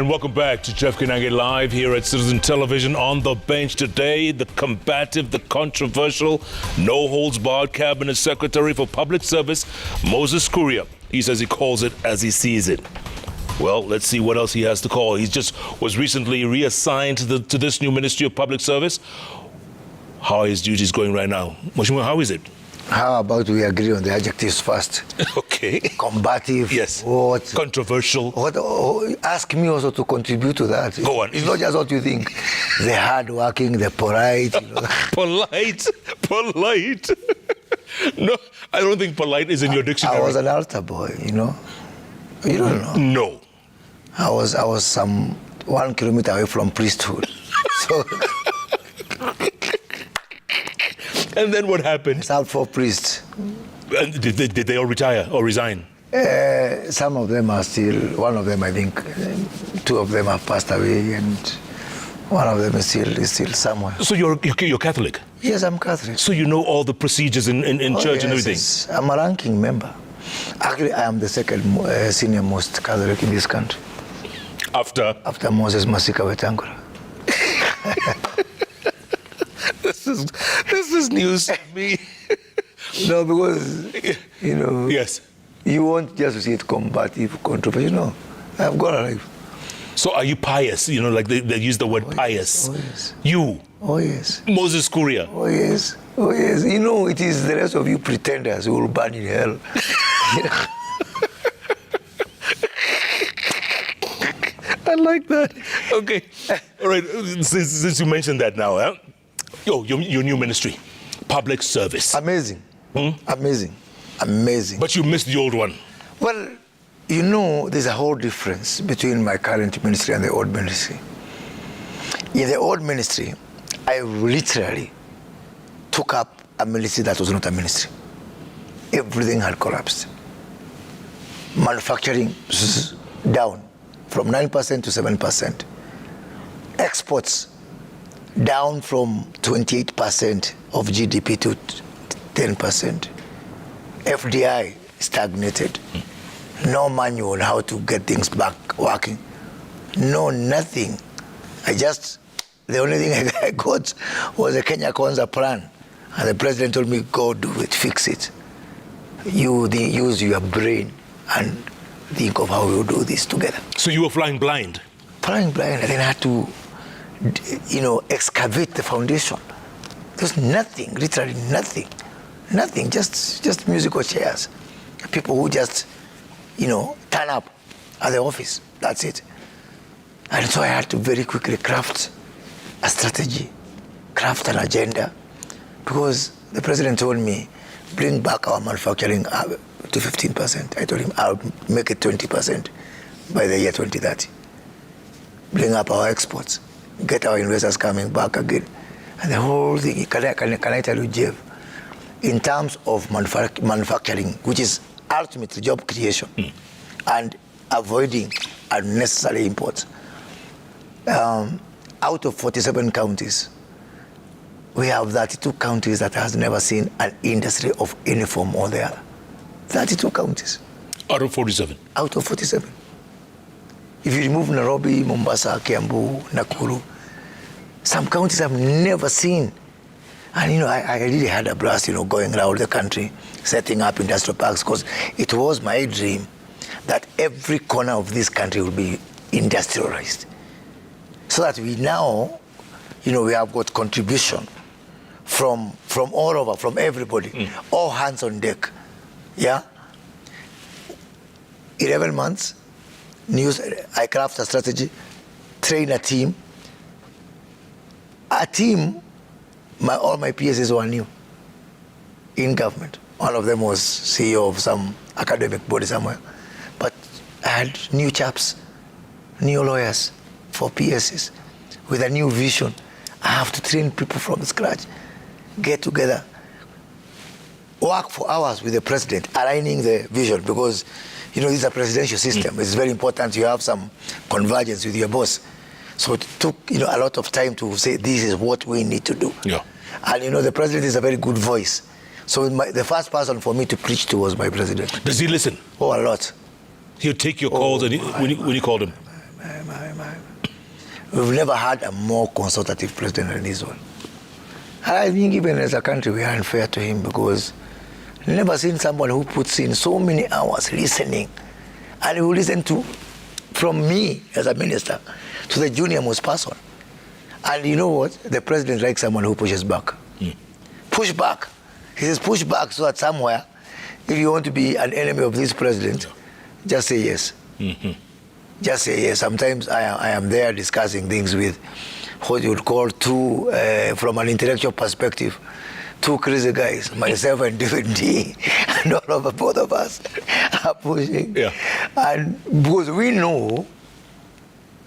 And welcome back to JKLIVE here at Citizen Television. On the bench today, the combative, the controversial, no-holds-barred Cabinet Secretary for Public Service, Moses Kuria. He says he calls it as he sees it. Well, let's see what else he has to call. He just was recently reassigned to this new Ministry of Public Service. How are his duties going right now? Mheshimiwa, how is it? How about we agree on the adjectives first? Okay. Combative. Yes. What? Controversial. What? Oh, ask me also to contribute to that. Go on. It's not just what you think. The hardworking, the polite. You know. Polite. No, I don't think polite is in your dictionary. I was an altar boy, you know. You don't know. No. I was some 1 kilometer away from priesthood. So. And then what happened? It's out for priests. And did they all retire or resign? Some of them are still, one of them I think, 2 of them have passed away and one of them is still somewhere. So you're Catholic? Yes, I'm Catholic. So you know all the procedures in church and everything? Yes. I'm a ranking member. Actually, I am the second senior most Catholic in this country. After Moses Masika Wetangula. This is news to me. No, because, you know, yes, you want just to see it combative, controversial. No, I've got a life. So are you pious? You know, like they use the word pious. Oh, yes. You? Oh, yes. Moses Kuria? Oh, yes. Oh, yes. You know, it is the rest of you pretenders who will burn in hell. I like that. Okay. All right. Since you mentioned that now, huh? Your new ministry, public service. Amazing. Amazing. But you missed the old one. Well, you know, there's a whole difference between my current ministry and the old ministry. In the old ministry, I literally took up a ministry that was not a ministry. Everything had collapsed. Manufacturing down from 9% to 7%. Exports down from 28% of GDP to 10%. FDI stagnated. No manual on how to get things back working. No, nothing. The only thing I got was a Kenya Kwanza plan. And the president told me, go do it, fix it. Use your brain and think of how we'll do this together. So you were flying blind? Flying blind, and then I had to, you know, excavate the foundation. There's nothing, literally nothing. Nothing, just musical chairs. People who just, you know, turn up at the office. That's it. And so I had to very quickly craft a strategy, craft an agenda, because the president told me, bring back our manufacturing to 15%. I told him I'll make it 20% by the year 2030. Bring up our exports, get our investors coming back again. And the whole thing, can I tell you, Jeff, in terms of manufacturing, which is ultimately job creation and avoiding unnecessary imports, out of 47 counties, we have 32 counties that has never seen an industry of any form or the other. 32 counties. Out of 47? Out of 47. If you remove Nairobi, Mombasa, Kiambu, Nakuru, some counties have never seen. And, you know, I really had a blast, you know, going around the country, setting up industrial parks, because it was my dream that every corner of this country will be industrialized. So that we now, you know, we have got contribution from all over, from everybody, all hands on deck. Yeah? 11 months, I craft a strategy, train a team. All my PSs were new in government. One of them was CEO of some academic body somewhere. But I had new chaps, new lawyers for PSs with a new vision. I have to train people from scratch, get together, work for hours with the president, aligning the vision, because, you know, this is a presidential system. It's very important you have some convergence with your boss. So it took, you know, a lot of time to say, this is what we need to do. Yeah. And, you know, the president is a very good voice. So the first person for me to preach to was my president. Does he listen? Oh, a lot. He'll take your calls when you called him? We've never had a more consultative president than this one. And I think even as a country, we are unfair to him because I've never seen someone who puts in so many hours listening. And he will listen to, from me as a minister, to the junior most person. And you know what? The president likes someone who pushes back. Push back. He says push back so that somewhere, if you want to be an enemy of this president, just say yes. Just say yes. Sometimes I am there discussing things with what you would call two, from an intellectual perspective, two crazy guys, myself and David D, and all of both of us are pushing. Yeah. And because we know,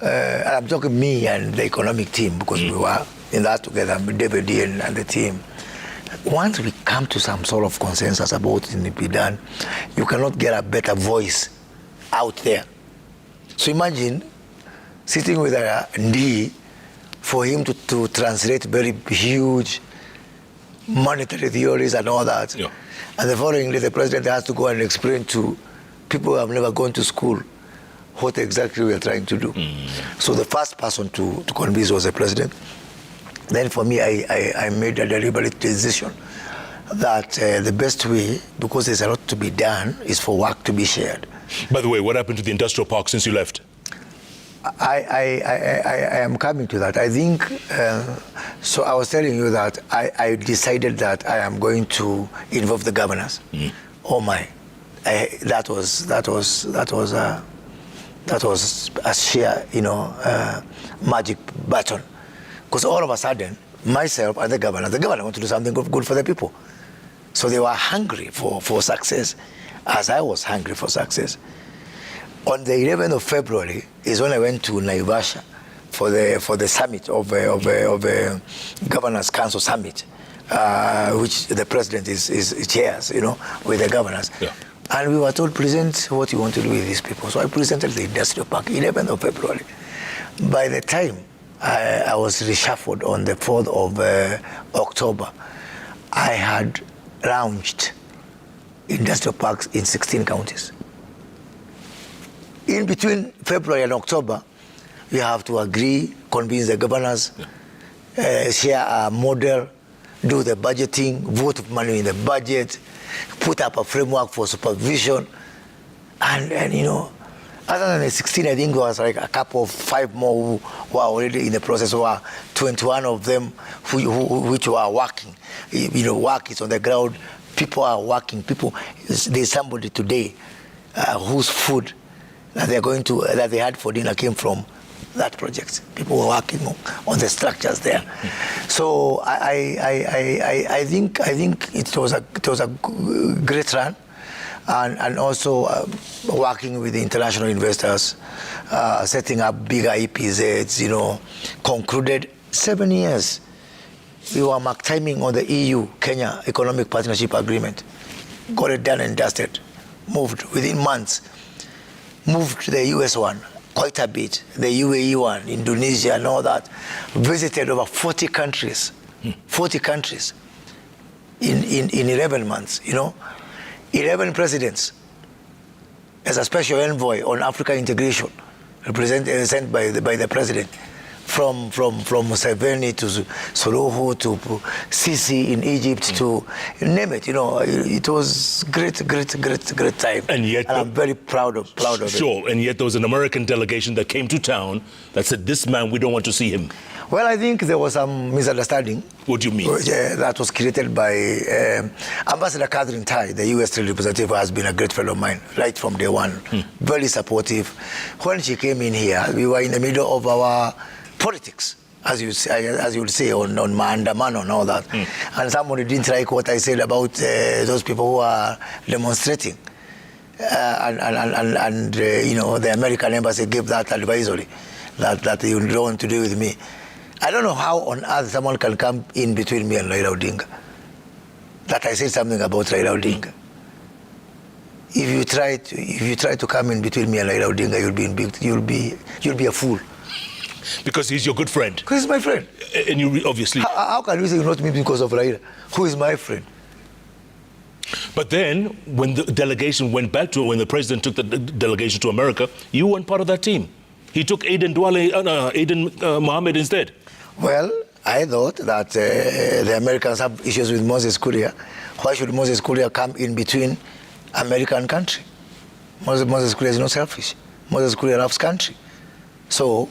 and I'm talking me and the economic team, because we were in that together, David D and the team. Once we come to some sort of consensus about what needs to be done, you cannot get a better voice out there. So imagine sitting with a D for him to translate very huge monetary theories and all that. Yeah. And the following day, the president has to go and explain to people who have never gone to school what exactly we are trying to do. So the first person to convince was the president. Then for me, I made a deliberate decision that the best way, because there's a lot to be done, is for work to be shared. By the way, what happened to the industrial park since you left? I am coming to that. I think, so I was telling you that I decided that I am going to involve the governors. Oh my, that was a sheer, magic button. Because all of a sudden, myself and the governor want to do something good for the people. So they were hungry for success, as I was hungry for success. On the 11th of February is when I went to Naivasha for the summit of Governors Council Summit, which the president is chairs, with the governors. Yeah. And we were told, present what you want to do with these people. So I presented the industrial park, 11th of February. By the time I was reshuffled on the 4th of October, I had launched industrial parks in 16 counties. In between February and October, you have to agree, convince the governors, share a model, do the budgeting, vote money in the budget, put up a framework for supervision, and other than the 16, I think there was like a couple of 5 more who are already in the process, who are 21 of them which were working. Work is on the ground, people are working, there's somebody today whose food that they had for dinner came from that project. People were working on the structures there. So I think it was a great run, and also working with the international investors, setting up bigger EPZs. Concluded 7 years. We were mark timing on the EU-Kenya Economic Partnership Agreement. Got it done and dusted. Moved within months. Moved to the US one quite a bit, the UAE one, Indonesia and all that. Visited over 40 countries, 40 countries in 11 months, 11 presidents as a special envoy on Africa integration, sent by the president. From Museveni to Suluhu to Sisi in Egypt to name it, it was great time. And I'm very proud of it. Sure, and yet there was an American delegation that came to town that said, this man, we don't want to see him. Well, I think there was some misunderstanding. What do you mean? That was created by Ambassador Catherine Tai, the U.S. Trade Representative, has been a great fellow of mine right from day one. Very supportive. When she came in here, we were in the middle of our politics, as you would say, on Maandamano and all that. And somebody didn't like what I said about those people who are demonstrating. The American embassy gave that advisory that you don't want to do with me. I don't know how on earth someone can come in between me and Raila Odinga. That I said something about Raila Odinga. If you try to come in between me and Raila Odinga, you'll be a fool. Because he's your good friend. Because he's my friend. And you obviously... How can you say not me because of Raila? Who is my friend? But then, when the delegation went back when the president took the delegation to America, you weren't part of that team. He took Aden Mohammed instead. Well, I thought that the Americans have issues with Moses Kuria. Why should Moses Kuria come in between America and country? Moses Kuria is not selfish. Moses Kuria loves country. So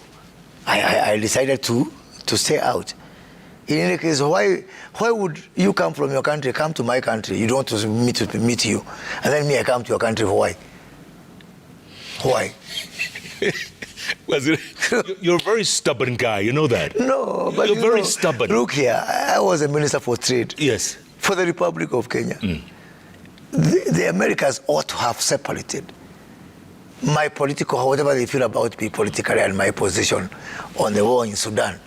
I decided to stay out. In any case, why would you come from your country, come to my country? You don't want me to meet you. And then me, I come to your country for why? Why? You're a very stubborn guy, you know that? No, but you're very stubborn. Look here, I was a minister for trade. Yes. For the Republic of Kenya. The Americans ought to have separated my political, whatever they feel about me politically, and my position on the war in Sudan,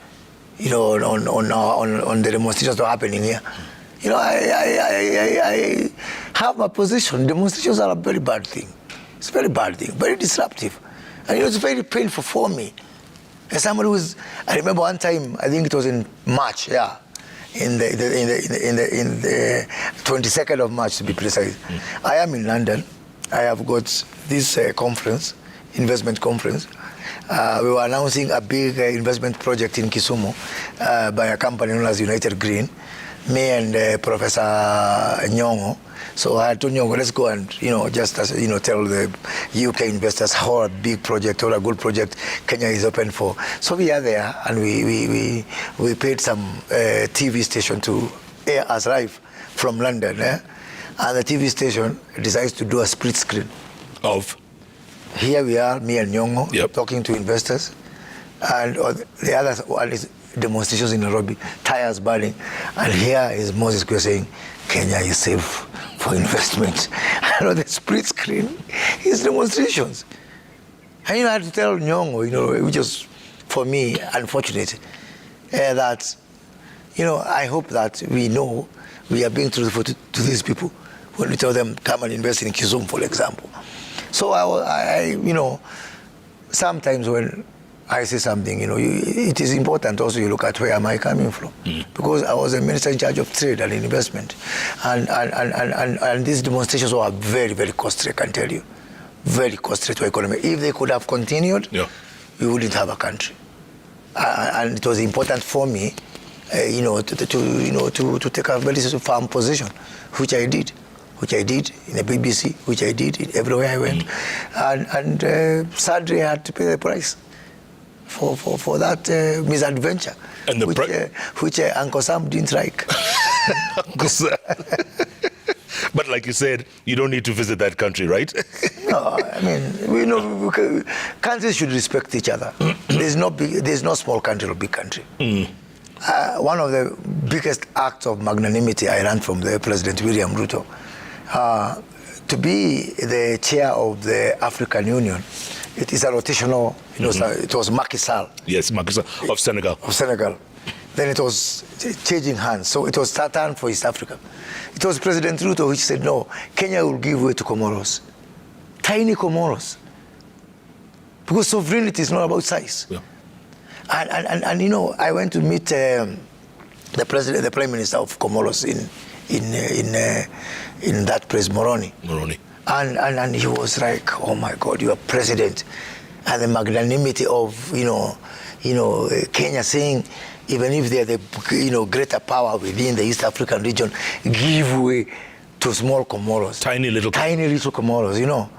you know, on the demonstrations that are happening here. You know, I have my position. Demonstrations are a very bad thing. It's a very bad thing, very disruptive. And it's very painful for me. As somebody who's, I remember one time, I think it was in March, yeah, in the 22nd of March to be precise. I am in London. I have got this conference, investment conference. We were announcing a big investment project in Kisumu by a company known as United Green. Me and Professor Nyong'o. So I told Nyong'o, let's go and, you know, just as, you know, tell the UK investors how a big project or a good project Kenya is open for. So we are there, and we paid some TV station to air us live from London. And the TV station decides to do a split screen. Of? Here we are, me and Nyong'o, yep, talking to investors. And the other one is demonstrations in Nairobi, tires burning. And here is Moses Kuria saying, Kenya is safe for investment. And on the split screen is demonstrations. And, you know, I had to tell Nyong'o, you know, which was, for me, unfortunate, that, you know, I hope that we know we are being truthful to these people when we tell them, come and invest in Kisumu, for example. So I you know, sometimes when I say something, you know, it is important also you look at where am I coming from. Because I was a minister in charge of trade and investment. And these demonstrations were very, very costly, I can tell you. Very costly to the economy. If they could have continued, yeah, we wouldn't have a country. And it was important for me, you know, to take a very firm position, which I did in the BBC, which I did everywhere I went. And sadly, I had to pay the price for that misadventure, and which Uncle Sam didn't like. Uncle Sam. But like you said, you don't need to visit that country, right? No, I mean, we know countries should respect each other. There's no small country or big country. One of the biggest acts of magnanimity I learned from the President William Ruto, to be the chair of the African Union, it is a rotational, you know, it was Macky Sall. Yes, Macky Sall of Senegal. Of Senegal. Then it was changing hands. So it was turn for East Africa. It was President Ruto which said, no, Kenya will give way to Comoros. Tiny Comoros. Because sovereignty is not about size. Yeah. And you know, I went to meet the Prime Minister of Comoros in that place, Moroni. And he was like, oh my God, you are president. And the magnanimity of, you know, Kenya saying, even if they're the, you know, greater power within the East African region, give way to small Comoros. Tiny little Comoros, you know.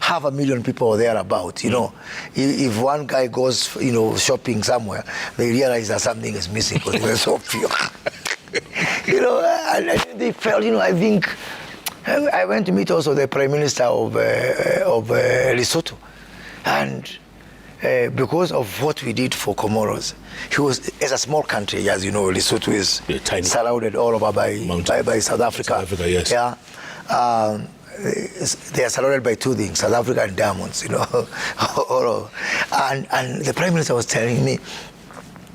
500,000 people or thereabout, you know. If one guy goes, you know, shopping somewhere, they realize that something is missing because they were so few. You know, and they felt, you know, I think, I went to meet also the Prime Minister of Lesotho. And because of what we did for Comoros, he was, as a small country, as you know, Lesotho is surrounded all over by South Africa. South Africa, yes. Yeah. They are surrounded by two things, South Africa and diamonds, you know. And the Prime Minister was telling me,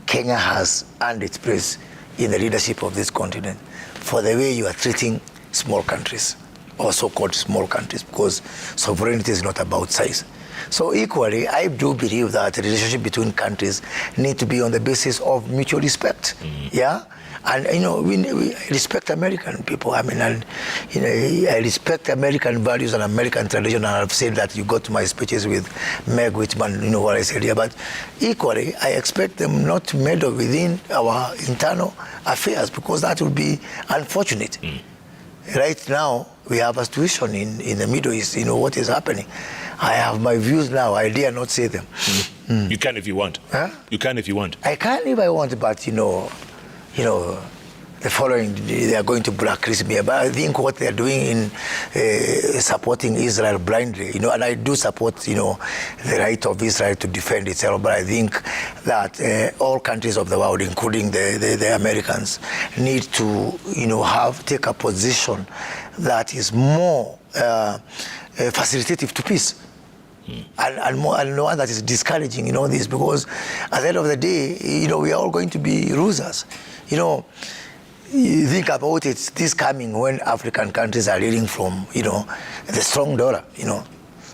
Kenya has earned its place in the leadership of this continent for the way you are treating small countries, or so-called small countries, because sovereignty is not about size. So equally, I do believe that the relationship between countries need to be on the basis of mutual respect. Yeah? And we respect American people. I mean, and I respect American values and American tradition. And I've said that. You got my speeches with Meg Whitman. You know what I said here. But equally, I expect them not to meddle within our internal affairs, because that would be unfortunate. Right now, we have a situation in the Middle East. What is happening. I have my views now. I dare not say them. You can if you want. Huh? You can if you want. I can if I want, but the following, they are going to blacklist me. But I think what they are doing in supporting Israel blindly, and I do support, the right of Israel to defend itself. But I think that all countries of the world, including the Americans, need to, take a position that is more facilitative to peace. And one that is discouraging, this, because at the end of the day, we are all going to be losers. You think about it, this coming when African countries are reeling from, the strong dollar,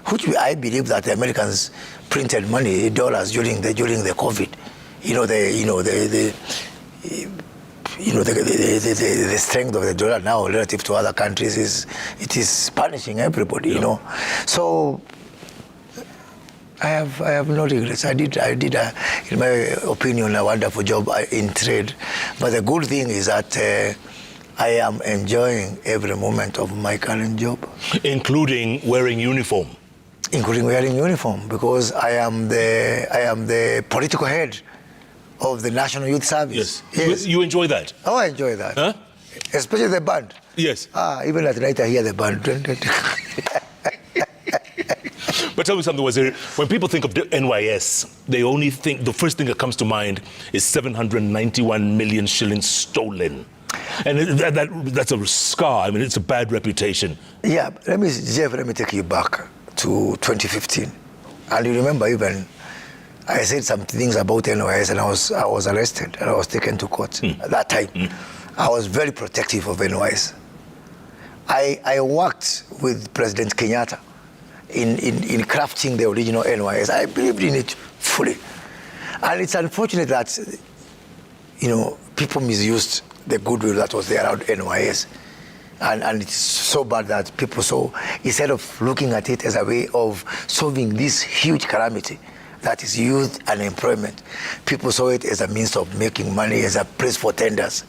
which I believe that the Americans printed money, dollars during the COVID. The strength of the dollar now relative to other countries is punishing everybody, So I have no regrets. I did, in my opinion, a wonderful job in trade. But the good thing is that I am enjoying every moment of my current job. Including wearing uniform. Including wearing uniform, because I am the political head of the National Youth Service. Yes. You enjoy that? Oh, I enjoy that. Huh? Especially the band. Yes. Even at night I hear the band. But tell me something, Waziri. When people think of the NYS, they only think, the first thing that comes to mind is 791 million shillings stolen. And that's a scar. I mean, it's a bad reputation. Yeah, Jeff, let me take you back to 2015. And you remember even, I said some things about NYS, and I was arrested and I was taken to court at that time. I was very protective of NYS. I worked with President Kenyatta in crafting the original NYS. I believed in it fully. And it's unfortunate that, people misused the goodwill that was there around NYS. And it's so bad that people instead of looking at it as a way of solving this huge calamity that is youth unemployment, people saw it as a means of making money, as a place for tenders.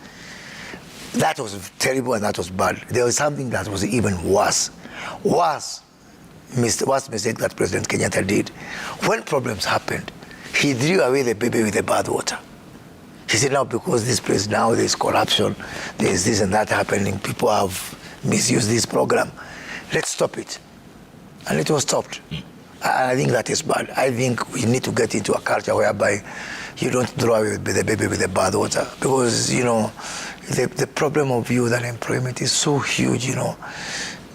That was terrible and that was bad. There was something that was even worse. Worst mistake that President Kenyatta did. When problems happened, he threw away the baby with the bathwater. He said, now because this place now there's corruption, there's this and that happening, people have misused this program, let's stop it. And it was stopped. I think that is bad. I think we need to get into a culture whereby you don't throw away the baby with the bathwater, because, the problem of youth unemployment is so huge,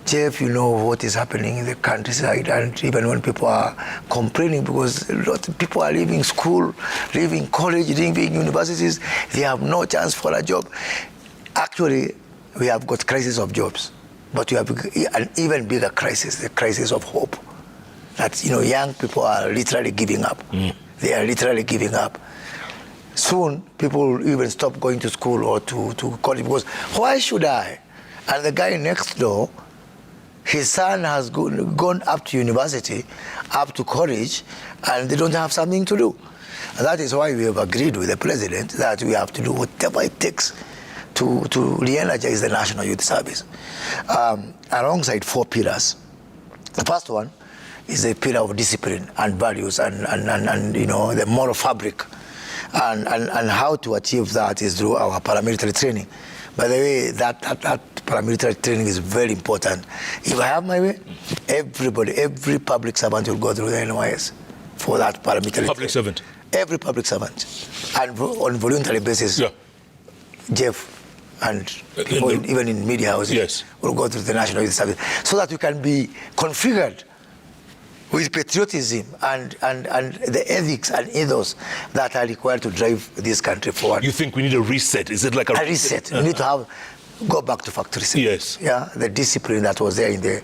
Jeff, what is happening in the countryside, and even when people are complaining because a lot of people are leaving school, leaving college, leaving universities, they have no chance for a job. Actually, we have got crisis of jobs, but we have an even bigger crisis, the crisis of hope. That, young people are literally giving up. They are literally giving up. Soon, people will even stop going to school or to college, because why should I? And the guy next door, his son has gone up to university, up to college, and they don't have something to do. And that is why we have agreed with the president that we have to do whatever it takes to re-energize the National Youth Service, alongside 4 pillars. The first one is a pillar of discipline and values and the moral fabric. And how to achieve that is through our paramilitary training. By the way, that paramilitary training is very important. If I have my way, every public servant will go through the NYS for that paramilitary Public servant? Every public servant. And on voluntary basis, Jeff and people even in media houses will go through the National Youth Service, so that we can be configured with patriotism and the ethics and ethos that are required to drive this country forward. You think we need a reset? Is it like a reset? We need to have go back to factory settings. Yes. Yeah, the discipline that was there in the,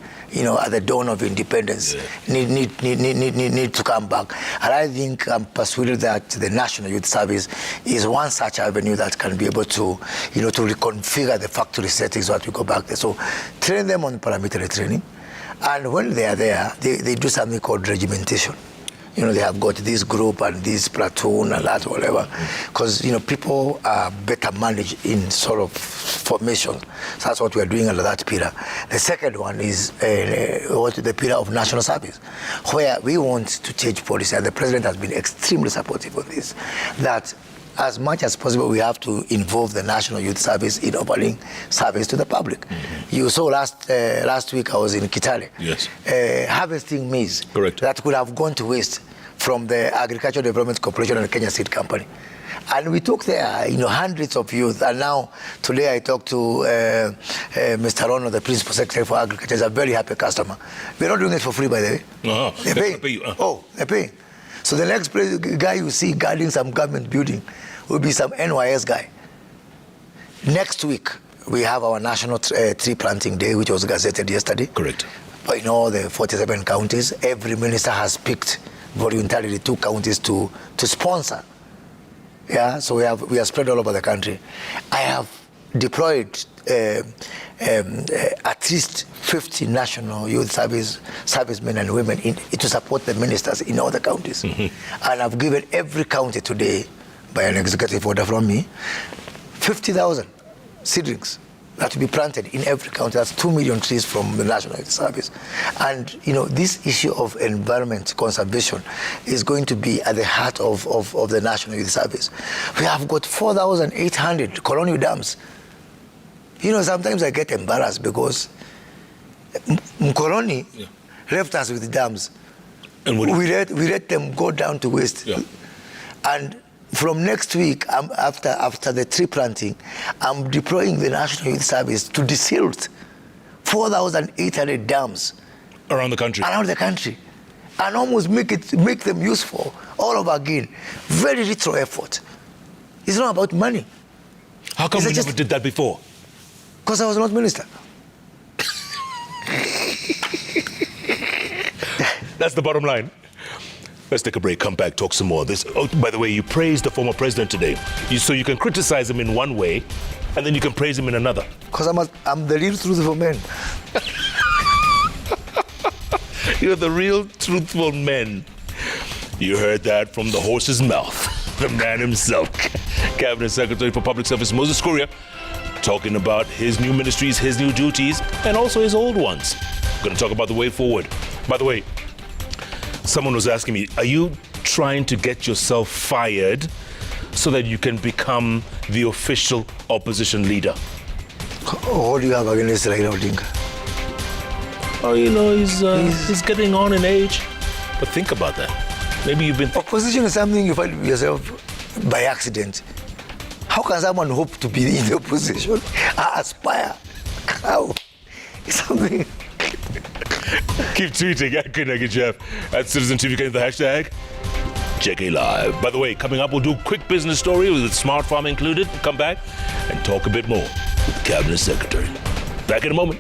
at the dawn of independence need to come back. And I think I'm persuaded that the National Youth Service is one such avenue that can be able to, to reconfigure the factory settings once we go back there. So train them on paramilitary training. And when they are there, they do something called regimentation. They have got this group and this platoon and that, whatever. Because, people are better managed in sort of formation. So that's what we are doing under that pillar. The second one is the pillar of national service, where we want to change policy. And the president has been extremely supportive of this, that as much as possible, we have to involve the National Youth Service in offering service to the public. Mm-hmm. You saw last week I was in Kitale, yes, harvesting maize. Correct. That could have gone to waste from the Agricultural Development Corporation and the Kenya Seed Company. And we took there, hundreds of youth. And now, today I talked to Mr. Rono, the Principal Secretary for Agriculture. He's a very happy customer. We're not doing it for free, by the way. Uh-huh. They're paying. Oh, they're paying. So the next guy you see guarding some government building will be some NYS guy. Next week, we have our National Tree Planting Day, which was gazetted yesterday. Correct. In all the 47 counties, every minister has picked voluntarily 2 counties to sponsor. Yeah, so we are spread all over the country. I have deployed at least 50 National Youth servicemen and women to support the ministers in all the counties. Mm-hmm. And I've given every county today, by an executive order from me, 50,000 seedlings that will be planted in every county. That's 2 million trees from the National Youth Service. And, this issue of environment conservation is going to be at the heart of the National Youth Service. We have got 4,800 colonial dams. Sometimes I get embarrassed because Mkoloni left us with dams. And we let them go down to waste. Yeah. And from next week, after the tree planting, I'm deploying the National Youth Service to desilt 4,800 dams around the country. And almost make them useful all over again. Very little effort. It's not about money. How come we never did that before? Because I was not minister. That's the bottom line. Let's take a break, come back, talk some more. By the way, you praised the former president today. So you can criticize him in one way, and then you can praise him in another. Because I'm the real truthful man. You're the real truthful man. You heard that from the horse's mouth. The man himself, Cabinet Secretary for Public Service Moses Kuria, talking about his new ministries, his new duties, and also his old ones. We're going to talk about the way forward. By the way, someone was asking me, are you trying to get yourself fired so that you can become the official opposition leader? What do you have against Raila Odinga? Oh, he's getting on in age. But think about that. Maybe you've been... Opposition is something you find yourself by accident. How can someone hope to be in the opposition? Aspire. How? It's something... Keep tweeting at KNagiJeff, at Citizen TV, the hashtag JKLIVE. By the way, coming up, we'll do a quick business story with Smart Farm included. Come back and talk a bit more with the Cabinet Secretary. Back in a moment.